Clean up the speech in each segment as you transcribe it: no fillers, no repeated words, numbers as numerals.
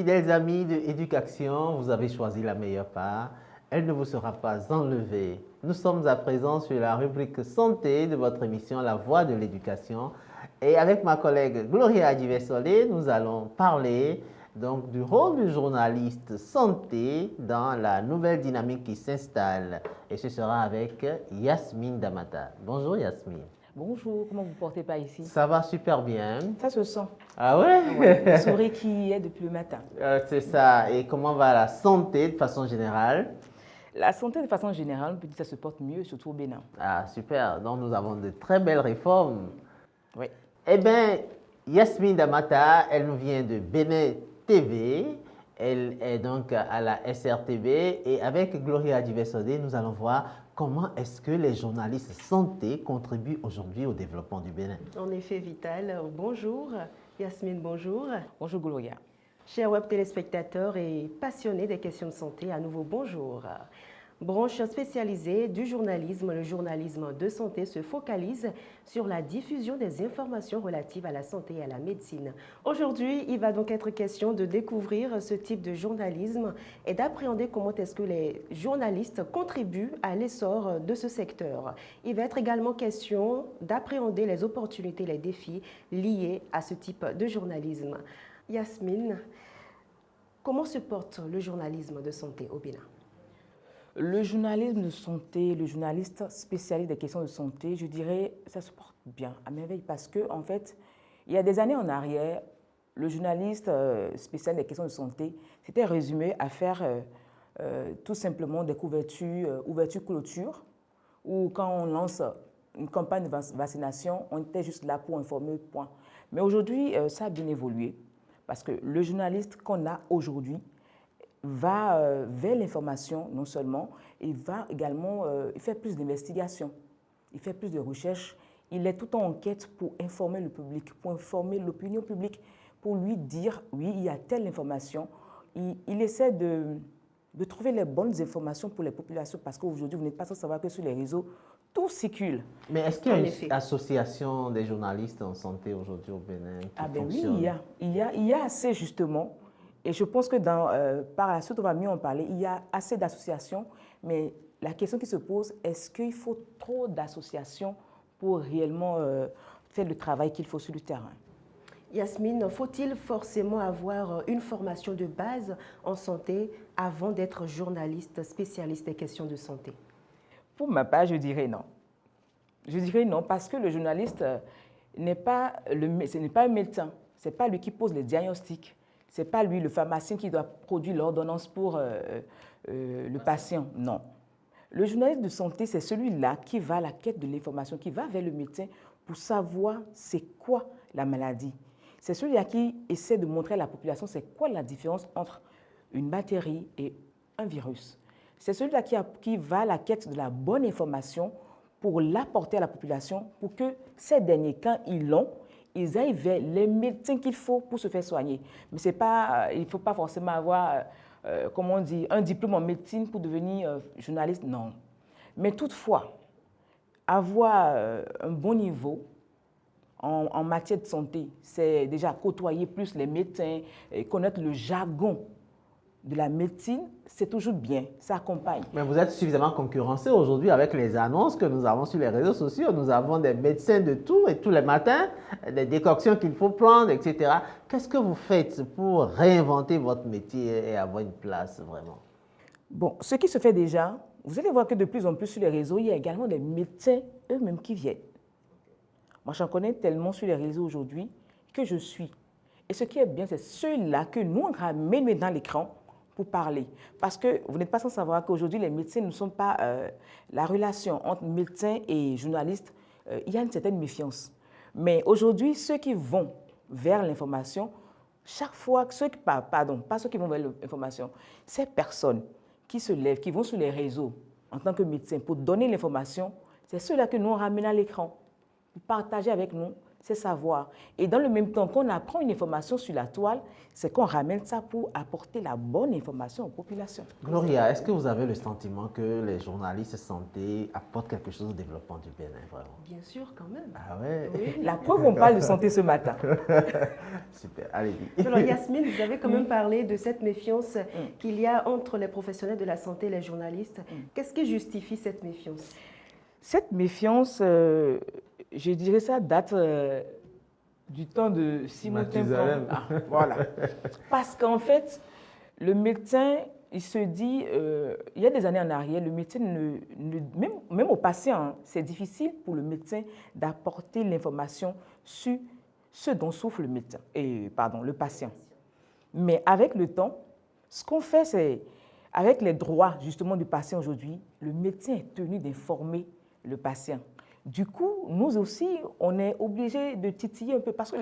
Fidèles amis de Éducation, vous avez choisi la meilleure part. Elle ne vous sera pas enlevée. Nous sommes à présent sur la rubrique santé de votre émission La Voix de l'éducation. Et avec ma collègue Gloria Adivesolé, nous allons parler donc du rôle du journaliste santé dans la nouvelle dynamique qui s'installe. Et ce sera avec Yasmine Damata. Bonjour Yasmine. Bonjour, comment vous portez par ici? Ça va super bien. Ça se sent. Ah ouais? Ouais, le sourire qui est depuis le matin. C'est ça. Et comment va la santé de façon générale? La santé de façon générale, on peut dire que ça se porte mieux, surtout au Bénin. Ah, super. Donc, nous avons de très belles réformes. Oui. Eh bien, Yasmine Damata, elle nous vient de Bénin TV. Elle est donc à la SRTB. Et avec Gloria Adivesodé, nous allons voir comment est-ce que les journalistes santé contribuent aujourd'hui au développement du Bénin. En effet, Vital. Bonjour. Yasmine, bonjour. Bonjour Gloria. Chers web téléspectateurs et passionnés des questions de santé, à nouveau bonjour. Branche spécialisée du journalisme, le journalisme de santé se focalise sur la diffusion des informations relatives à la santé et à la médecine. Aujourd'hui, il va donc être question de découvrir ce type de journalisme et d'appréhender comment est-ce que les journalistes contribuent à l'essor de ce secteur. Il va être également question d'appréhender les opportunités, les défis liés à ce type de journalisme. Yasmine, comment se porte le journalisme de santé au Bénin? Le journalisme de santé, le journaliste spécialiste des questions de santé, je dirais, ça se porte bien, à merveille, parce que, en fait, il y a des années en arrière, le journaliste spécialiste des questions de santé s'était résumé à faire tout simplement des couvertures, ouverture-clôture, ou quand on lance une campagne de vaccination, on était juste là pour informer, point. Mais aujourd'hui, ça a bien évolué, parce que le journaliste qu'on a aujourd'hui va vers l'information, non seulement, il va également il fait plus d'investigations, il fait plus de recherches, il est tout en quête pour informer le public, pour informer l'opinion publique, pour lui dire, oui, il y a telle information. Il essaie de trouver les bonnes informations pour les populations, parce qu'aujourd'hui, vous n'êtes pas sans savoir que sur les réseaux, tout circule. Mais est-ce qu'il y a une association des journalistes en santé aujourd'hui au Bénin qui fonctionne? Oui, il y a assez justement. Et je pense que par la suite, on va mieux en parler. Il y a assez d'associations, mais la question qui se pose, est-ce qu'il faut trop d'associations pour réellement faire le travail qu'il faut sur le terrain? Yasmine, faut-il forcément avoir une formation de base en santé avant d'être journaliste spécialiste des questions de santé? Pour ma part, je dirais non. Je dirais non parce que le journaliste ce n'est pas un médecin. Ce n'est pas lui qui pose les diagnostics. Ce n'est pas lui, le pharmacien, qui doit produire l'ordonnance pour le patient. Non. Le journaliste de santé, c'est celui-là qui va à la quête de l'information, qui va vers le médecin pour savoir c'est quoi la maladie. C'est celui-là qui essaie de montrer à la population c'est quoi la différence entre une bactérie et un virus. C'est celui-là qui va à la quête de la bonne information pour l'apporter à la population pour que ces derniers, quand ils l'ont, ils aillent vers les médecins qu'il faut pour se faire soigner. Mais c'est pas, il ne faut pas forcément avoir, comment on dit, un diplôme en médecine pour devenir journaliste, non. Mais toutefois, avoir un bon niveau en matière de santé, c'est déjà côtoyer plus les médecins, et connaître le jargon de la médecine, c'est toujours bien, ça accompagne. Mais vous êtes suffisamment concurrencé aujourd'hui avec les annonces que nous avons sur les réseaux sociaux. Nous avons des médecins de tout et tous les matins, des décoctions qu'il faut prendre, etc. Qu'est-ce que vous faites pour réinventer votre métier et avoir une place vraiment? Bon, ce qui se fait déjà, vous allez voir que de plus en plus sur les réseaux, il y a également des médecins eux-mêmes qui viennent. Moi, j'en connais tellement sur les réseaux aujourd'hui que je suis. Et ce qui est bien, c'est ceux-là que nous, on ramène dans l'écran pour parler. Parce que vous n'êtes pas sans savoir qu'aujourd'hui, les médecins ne sont pas... la relation entre médecins et journalistes, il y a une certaine méfiance. Mais aujourd'hui, ceux qui vont vers l'information, chaque fois, pas ceux qui vont vers l'information, ces personnes qui se lèvent, qui vont sur les réseaux en tant que médecins pour donner l'information, c'est ceux-là que nous, on ramène à l'écran pour partager avec nous c'est savoir. Et dans le même temps qu'on apprend une information sur la toile, c'est qu'on ramène ça pour apporter la bonne information aux populations. Gloria, est-ce que vous avez le sentiment que les journalistes santé apportent quelque chose au développement du Bénin, vraiment? Bien sûr, quand même. Ah ouais? Oui. La preuve, on parle de santé ce matin. Super, allez-y. Alors Yasmine, vous avez quand même parlé de cette méfiance qu'il y a entre les professionnels de la santé et les journalistes. Qu'est-ce qui justifie cette méfiance? Cette méfiance, je dirais ça date du temps de Simon Mathusalem. Voilà. Parce qu'en fait, le médecin, il se dit, il y a des années en arrière, le médecin, même au patient, hein, c'est difficile pour le médecin d'apporter l'information sur ce dont souffre le médecin, le patient. Mais avec le temps, ce qu'on fait, c'est, avec les droits justement du patient aujourd'hui, le médecin est tenu d'informer le patient. Du coup, nous aussi, on est obligé de titiller un peu parce que,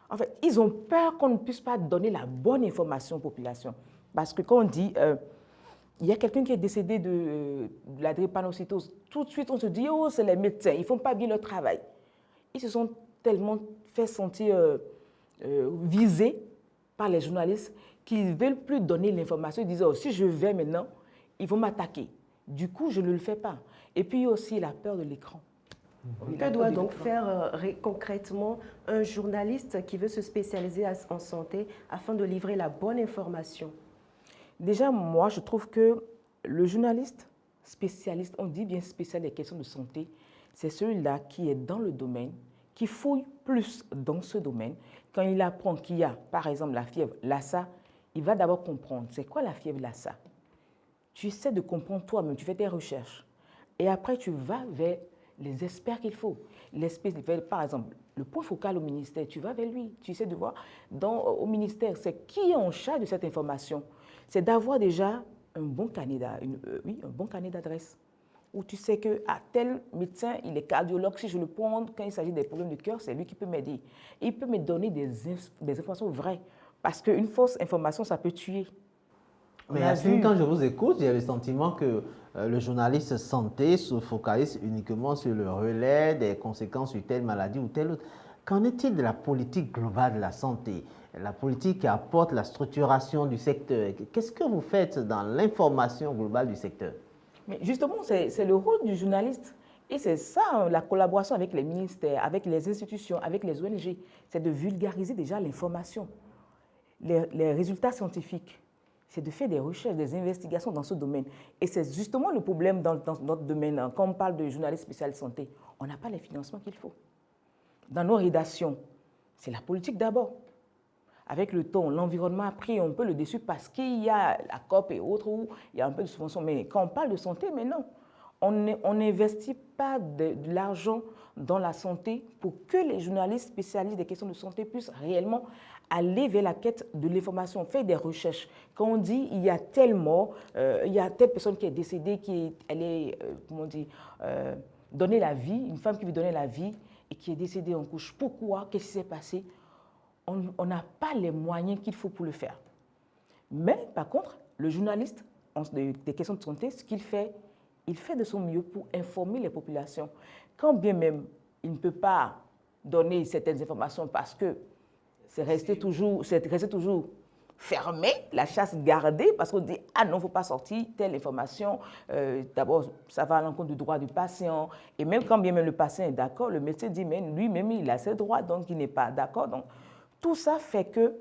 en fait, ils ont peur qu'on ne puisse pas donner la bonne information aux populations. Parce que quand on dit, il y a quelqu'un qui est décédé de la drépanocytose, tout de suite on se dit, oh, c'est les médecins, ils ne font pas bien leur travail. Ils se sont tellement fait sentir visés par les journalistes qu'ils ne veulent plus donner l'information. Ils disent, oh, si je vais maintenant, ils vont m'attaquer. Du coup, je ne le fais pas. Et puis, il y a aussi la peur de l'écran. Que doit donc faire concrètement un journaliste qui veut se spécialiser en santé afin de livrer la bonne information? Déjà, moi, je trouve que le journaliste spécialiste, on dit bien spécial des questions de santé, c'est celui-là qui est dans le domaine, qui fouille plus dans ce domaine. Quand il apprend qu'il y a, par exemple, la fièvre Lassa, il va d'abord comprendre c'est quoi la fièvre Lassa. Tu essaies de comprendre toi-même, tu fais tes recherches. Et après, tu vas vers les experts qu'il faut. Par exemple, le point focal au ministère, tu vas vers lui. Tu essaies de voir au ministère, c'est qui est en charge de cette information. C'est d'avoir déjà un bon carnet d'adresse. Où tu sais que tel médecin, il est cardiologue, si je le prends, quand il s'agit des problèmes de cœur, c'est lui qui peut m'aider. Il peut me donner des informations vraies. Parce qu'une fausse information, ça peut tuer. Mais Yasmine, quand je vous écoute, j'ai le sentiment que le journaliste santé se focalise uniquement sur le relais des conséquences sur telle maladie ou telle autre. Qu'en est-il de la politique globale de la santé? La politique qui apporte la structuration du secteur. Qu'est-ce que vous faites dans l'information globale du secteur? Mais justement, c'est le rôle du journaliste. Et c'est ça, la collaboration avec les ministères, avec les institutions, avec les ONG. C'est de vulgariser déjà l'information, les résultats scientifiques. C'est de faire des recherches, des investigations dans ce domaine. Et c'est justement le problème dans notre domaine. Quand on parle de journalistes spécialistes santé, on n'a pas les financements qu'il faut. Dans nos rédactions, c'est la politique d'abord. Avec le temps, l'environnement a pris un peu le dessus parce qu'il y a la COP et autres où il y a un peu de subvention. Mais quand on parle de santé, mais non, on n'investit pas de l'argent dans la santé pour que les journalistes spécialistes des questions de santé puissent réellement aller vers la quête de l'information, faire des recherches. Quand on dit il y a telle mort, il y a telle personne qui est décédée, donner la vie, une femme qui veut donner la vie et qui est décédée en couche. Pourquoi? Qu'est-ce qui s'est passé? On n'a pas les moyens qu'il faut pour le faire. Mais par contre, le journaliste des questions de santé, ce qu'il fait, il fait de son mieux pour informer les populations. Quand bien même il ne peut pas donner certaines informations parce que c'est resté toujours fermé, la chasse gardée, parce qu'on dit « Ah non, il ne faut pas sortir telle information. D'abord, ça va à l'encontre du droit du patient. » Et même quand bien même le patient est d'accord, le médecin dit « Mais lui-même, il a ses droits, donc il n'est pas d'accord. » Donc, tout ça fait que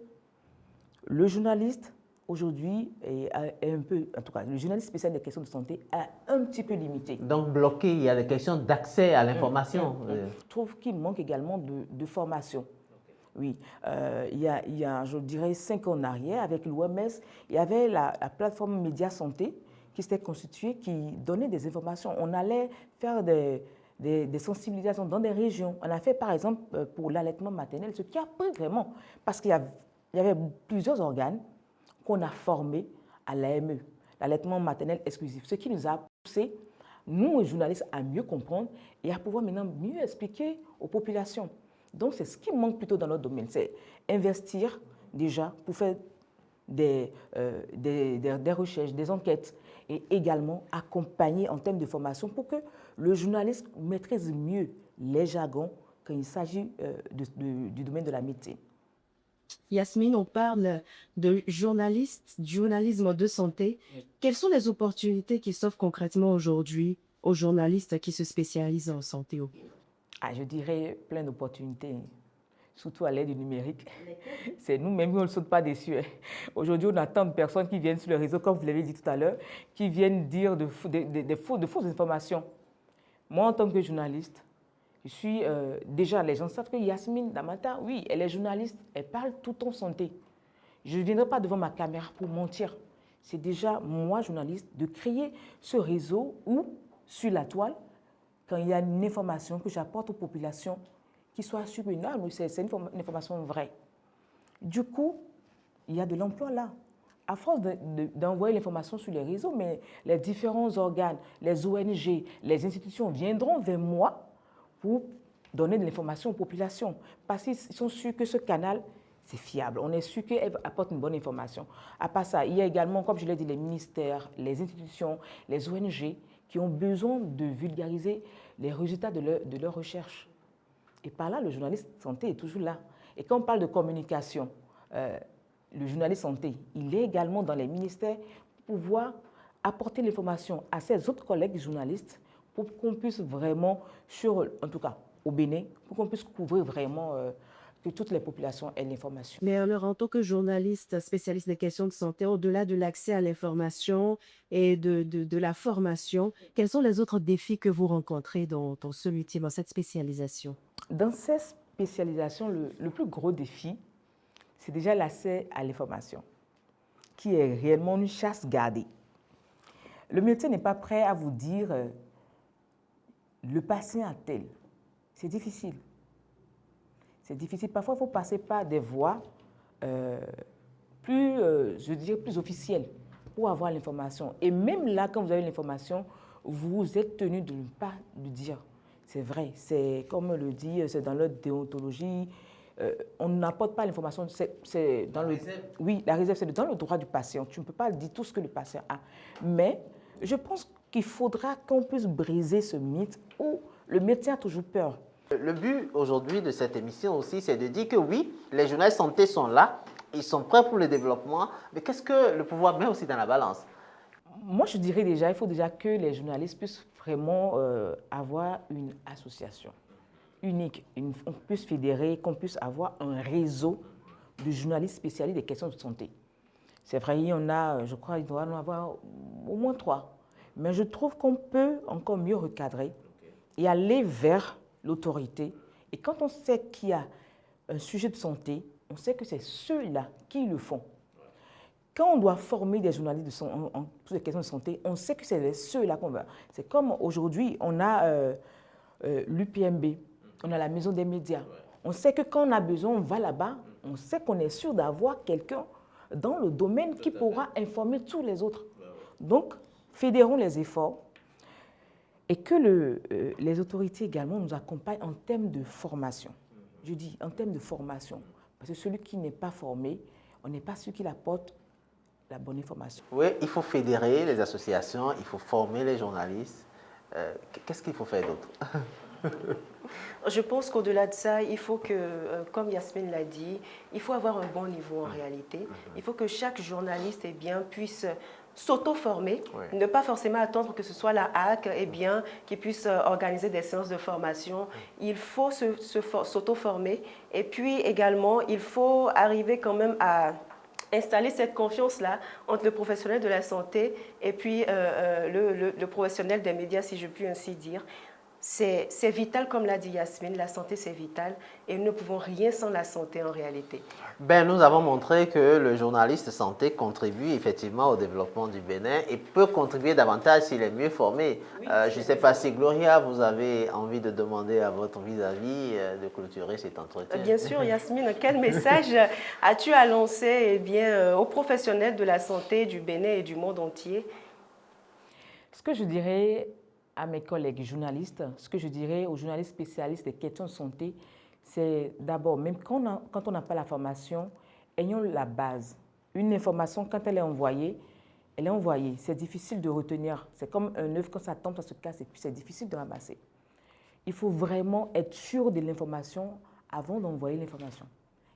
le journaliste, aujourd'hui, est un peu, en tout cas, le journaliste spécial des questions de santé est un petit peu limité. Donc bloqué, il y a des questions d'accès à l'information. Je trouve qu'il manque également de formation. Oui, il y a, je dirais, 5 ans en arrière, avec l'OMS, il y avait la plateforme Média Santé qui s'était constituée, qui donnait des informations. On allait faire des sensibilisations dans des régions. On a fait, par exemple, pour l'allaitement maternel, ce qui a pris vraiment, parce qu'il y avait plusieurs organes qu'on a formés à l'AME, l'allaitement maternel exclusif, ce qui nous a poussé, nous, les journalistes, à mieux comprendre et à pouvoir maintenant mieux expliquer aux populations. Donc, c'est ce qui manque plutôt dans notre domaine, c'est investir déjà pour faire des recherches, des enquêtes et également accompagner en termes de formation pour que le journaliste maîtrise mieux les jargons quand il s'agit du domaine de la médecine. Yasmine, on parle de journalisme de santé. Quelles sont les opportunités qui s'offrent concrètement aujourd'hui aux journalistes qui se spécialisent en santé? Ah, je dirais plein d'opportunités, surtout à l'aide du numérique. C'est nous-mêmes qui ne sautons pas dessus. Aujourd'hui, on attend de personnes qui viennent sur le réseau, comme vous l'avez dit tout à l'heure, qui viennent dire de fausses informations. Moi, en tant que journaliste, je suis déjà, les gens savent que Yasmine Damata, oui, elle est journaliste, elle parle tout en santé. Je ne viendrai pas devant ma caméra pour mentir. C'est déjà moi, journaliste, de créer ce réseau où, sur la toile, quand il y a une information que j'apporte aux populations, qui soit sûre que non, c'est une information vraie. Du coup, il y a de l'emploi là. À force d'envoyer l'information sur les réseaux, mais les différents organes, les ONG, les institutions viendront vers moi pour donner de l'information aux populations. Parce qu'ils sont sûrs que ce canal, c'est fiable. On est sûr qu'elle apporte une bonne information. À part ça, il y a également, comme je l'ai dit, les ministères, les institutions, les ONG qui ont besoin de vulgariser les résultats de leur recherche. Et par là, le journaliste santé est toujours là. Et quand on parle de communication, le journaliste santé, il est également dans les ministères pour pouvoir apporter l'information à ses autres collègues journalistes pour qu'on puisse vraiment, en tout cas au Bénin, pour qu'on puisse couvrir vraiment que toutes les populations aient l'information. Mais alors, en tant que journaliste spécialiste des questions de santé, au-delà de l'accès à l'information et de la formation, quels sont les autres défis que vous rencontrez dans ce métier, dans cette spécialisation? Dans cette spécialisation, le plus gros défi, c'est déjà l'accès à l'information, qui est réellement une chasse gardée. Le médecin n'est pas prêt à vous dire le patient a tel. C'est difficile. C'est difficile. Parfois, il faut passer par des voies plus officielles pour avoir l'information. Et même là, quand vous avez l'information, vous êtes tenu de ne pas le dire. C'est vrai. C'est comme le dit, c'est dans leur déontologie. On n'apporte pas l'information. C'est dans le réserve. Oui, la réserve, c'est dans le droit du patient. Tu ne peux pas dire tout ce que le patient a. Mais je pense qu'il faudra qu'on puisse briser ce mythe où le médecin a toujours peur. Le but aujourd'hui de cette émission aussi, c'est de dire que oui, les journalistes santé sont là, ils sont prêts pour le développement, mais qu'est-ce que le pouvoir met aussi dans la balance? Moi, je dirais déjà, il faut déjà que les journalistes puissent vraiment avoir une association unique, on puisse fédérer, qu'on puisse avoir un réseau de journalistes spécialistes des questions de santé. C'est vrai, il y en a, je crois, il doit en avoir au moins 3. Mais je trouve qu'on peut encore mieux recadrer et aller vers l'autorité. Et quand on sait qu'il y a un sujet de santé, on sait que c'est ceux-là qui le font. Quand on doit former des journalistes sur les questions de santé, on sait que c'est ceux-là qu'on va. C'est comme aujourd'hui, on a l'UPMB, on a la maison des médias. On sait que quand on a besoin, on va là-bas, on sait qu'on est sûr d'avoir quelqu'un dans le domaine qui pourra informer tous les autres. Donc, fédérons les efforts et que les autorités également nous accompagnent en termes de formation. Je dis en termes de formation, parce que celui qui n'est pas formé, on n'est pas sûr qu'il apporte la bonne information. Oui, il faut fédérer les associations, il faut former les journalistes. Qu'est-ce qu'il faut faire d'autre? Je pense qu'au-delà de ça, il faut que, comme Yasmine l'a dit, il faut avoir un bon niveau en réalité. Il faut que chaque journaliste puisse s'auto-former, ne pas forcément attendre que ce soit la HAC qui puisse organiser des séances de formation. Il faut s'auto-former et puis également, il faut arriver quand même à installer cette confiance-là entre le professionnel de la santé et puis le professionnel des médias, si je puis ainsi dire. C'est vital, comme l'a dit Yasmine, la santé c'est vital et nous ne pouvons rien sans la santé en réalité. Nous avons montré que le journaliste santé contribue effectivement au développement du Bénin et peut contribuer davantage s'il est mieux formé. Oui, je ne sais pas si Gloria, vous avez envie de demander à votre vis-à-vis de clôturer cet entretien. Bien sûr, Yasmine, quel message as-tu à lancer aux professionnels de la santé du Bénin et du monde entier? Ce que je dirais à mes collègues journalistes, ce que je dirais aux journalistes spécialistes des questions de santé, c'est d'abord, même quand on n'a pas la formation, ayons la base. Une information, quand elle est envoyée, c'est difficile de retenir. C'est comme un œuf, quand ça tombe, ça se casse et puis c'est difficile de ramasser. il faut vraiment être sûr de l'information avant d'envoyer l'information.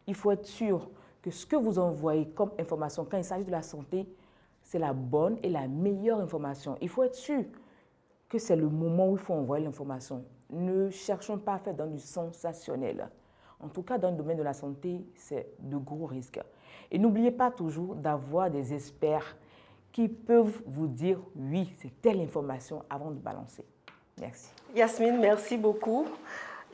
Il faut être sûr que ce que vous envoyez comme information, quand il s'agit de la santé, c'est la bonne et la meilleure information. Il faut être sûr que c'est le moment où il faut envoyer l'information. Ne cherchons pas à faire dans du sensationnel. En tout cas, dans le domaine de la santé, c'est de gros risques. Et n'oubliez pas toujours d'avoir des experts qui peuvent vous dire « oui, c'est telle information » avant de balancer. Merci. Yasmine, merci beaucoup.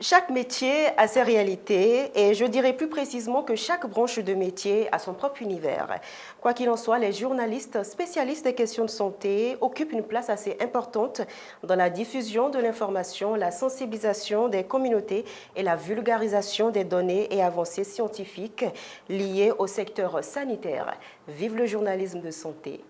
Chaque métier a ses réalités et je dirais plus précisément que chaque branche de métier a son propre univers. Quoi qu'il en soit, les journalistes spécialistes des questions de santé occupent une place assez importante dans la diffusion de l'information, la sensibilisation des communautés et la vulgarisation des données et avancées scientifiques liées au secteur sanitaire. Vive le journalisme de santé!